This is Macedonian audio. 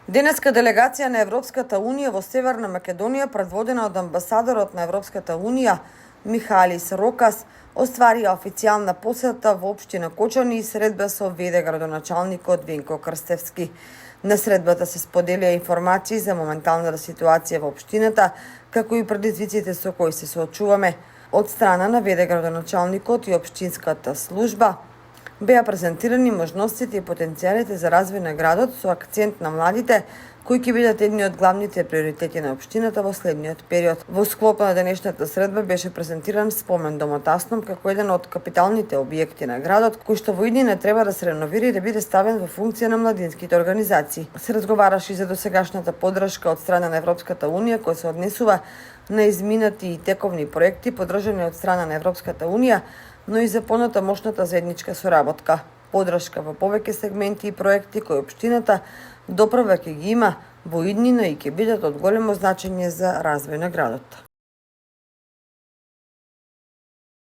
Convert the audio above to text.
Денеска делегација на Европската Унија во Северна Македонија, предводена од амбасадорот на Европската Унија Михалис Рокас, остварија официјална посета во општина Кочани и средба со ВД градоначалникот Венко Крстевски. На средбата се споделија информации за моменталната ситуација во општината, како и предизвиците со кои се соочуваме. Од страна на ВД градоначалникот и општинската служба беа презентирани можностите и потенцијалите за развој на градот со акцент на младите, кои ќе бидат едни од главните приоритети на општината во следниот период. Во склоп на денешната средба беше презентиран спомен домот Асном како еден од капиталните објекти на градот, кој што во иднина треба да се реновира и да биде ставен во функција на младинските организации. Се разговараше и за досегашната поддршка од страна на Европската Унија, која се однесува на изминати и тековни проекти подржани од страна на Европската Унија, но и за понатамошната заедничка соработка, поддршка во повеќе сегменти и проекти кои општината доправа ќе ги има во иднина и ќе бидат од големо значење за развој на градот.